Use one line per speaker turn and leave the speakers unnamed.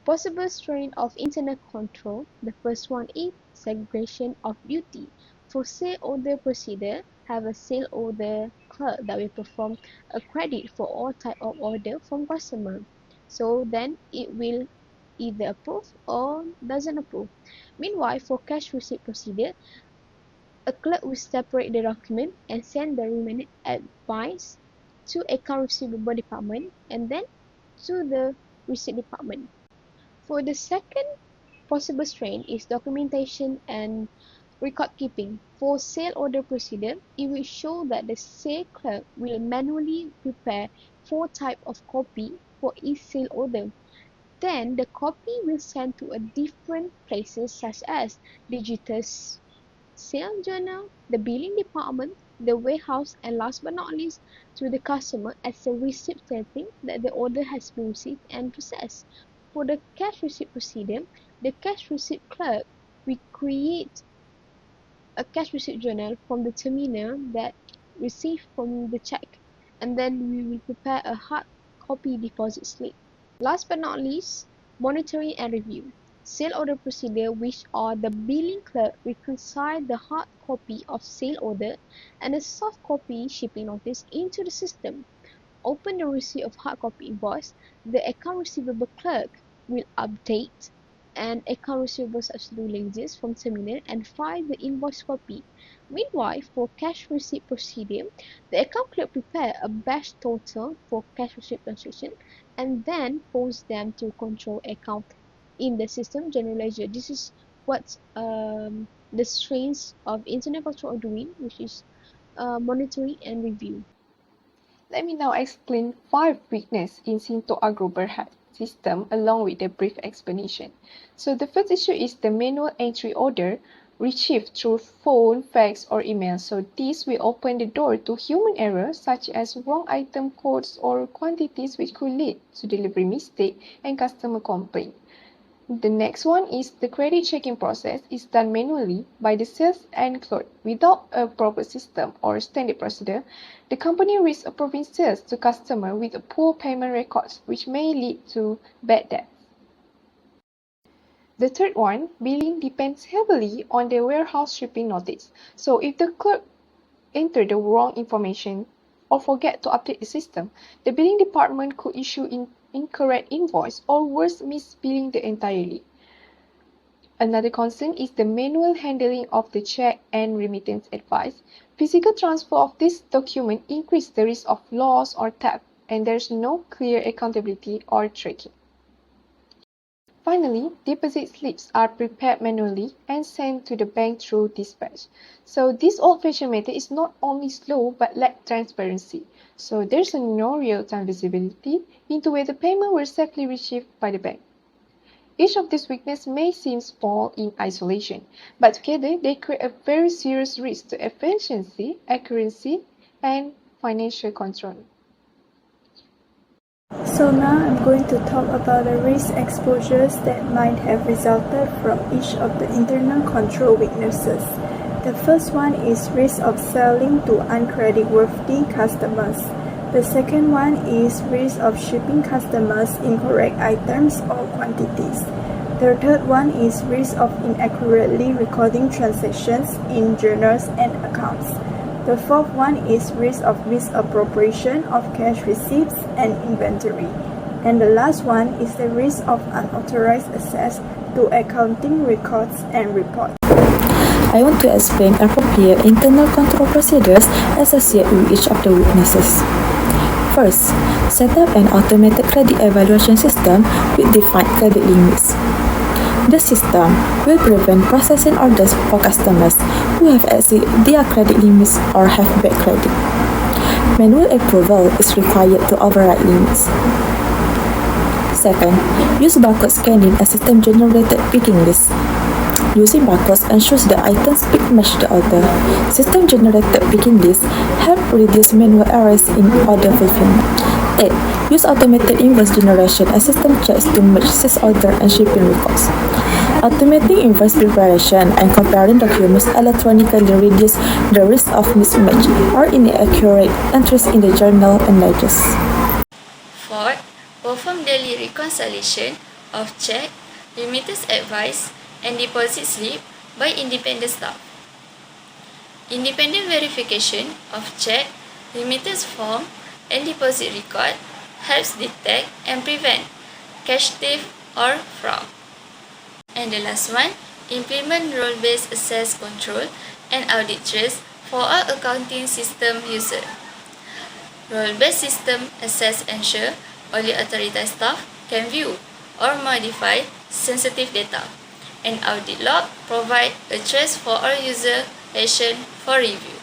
Possible strain of internal control. The first one is segregation of duty. For sale order procedure, have a sale order clerk that will perform a credit for all type of order from customer. So then it will either approve or doesn't approve. Meanwhile, for cash receipt procedure, a clerk will separate the document and send the remaining advice to account receivable department and then to the receipt department. For the second possible strain is documentation and record keeping. For sale order procedure, it will show that the sale clerk will manually prepare 4 types of copy for each sale order. Then the copy will send to a different places such as digital sale journal, the billing department, the warehouse, and last but not least, to the customer as a receipt stating that the order has been received and processed. For the cash receipt procedure, the cash receipt clerk will create a cash receipt journal from the terminal that received from the check, and then we will prepare a hard copy deposit slip. Last but not least, monitoring and review. Sale order procedure, which are the billing clerk reconcile the hard copy of sale order and a soft copy shipping notice into the system. Open the receipt of hard copy invoice, the account receivable clerk will update and account receivable subsidy ledgers from terminal and file the invoice copy. Meanwhile, for cash receipt procedure, the account clerk prepare a batch total for cash receipt transaction and then post them to control account in the system general ledger. This is what the strains of internal control are doing, which is monitoring and review.
Let me now explain 5 weaknesses in SINTOK AGRO Berhad system along with a brief explanation. So the first issue is the manual entry order retrieved through phone, fax or email. So this will open the door to human errors such as wrong item codes or quantities which could lead to delivery mistake and customer complaint. The next one is the credit checking process is done manually by the sales and clerk. Without a proper system or standard procedure, the company risks approving sales to customer with poor payment records, which may lead to bad debt. The third one, billing depends heavily on the warehouse shipping notice. So if the clerk enter the wrong information or forget to update the system, the billing department could issue incorrect invoice or worse, miss billing the entirely. Another concern is the manual handling of the check and remittance advice. Physical transfer of this document increase the risk of loss or theft, and there's no clear accountability or tracking. Finally, deposit slips are prepared manually and sent to the bank through dispatch. So this old-fashioned method is not only slow but lack transparency. So there's no real-time visibility into whether payment were safely received by the bank. Each of these weaknesses may seem small in isolation, but together they create a very serious risk to efficiency, accuracy, and financial control.
So now I'm going to talk about the risk exposures that might have resulted from each of the internal control weaknesses. The first one is risk of selling to uncreditworthy customers. The second one is risk of shipping customers incorrect items or quantities. The third one is risk of inaccurately recording transactions in journals and accounts. The fourth one is risk of misappropriation of cash receipts and inventory. And the last one is the risk of unauthorized access to accounting records and reports.
I want to explain appropriate internal control procedures associated with each of the weaknesses. First, set up an automated credit evaluation system with defined credit limits. The system will prevent processing orders for customers who have exceeded their credit limits or have bad credit. Manual approval is required to override limits. Second, use barcode scanning as system-generated picking list. Using barcodes ensures the items picked match the order. System-generated picking lists help reduce manual errors in order fulfillment. 8. Use automated invoice generation as system checks to match sales order and shipping records. Automating invoice preparation and comparing documents electronically reduce the risk of mismatch or inaccurate entries in the journal and ledgers.
Fourth, perform daily reconciliation of check, remittance advice, and deposit slip by independent staff. Independent verification of check, remittance form, and deposit record helps detect and prevent cash theft or fraud. And the last one, implement role-based access control and audit trails for all accounting system users. Role-based system access ensure only authorized staff can view or modify sensitive data, and audit log provide a trace for all user action for review.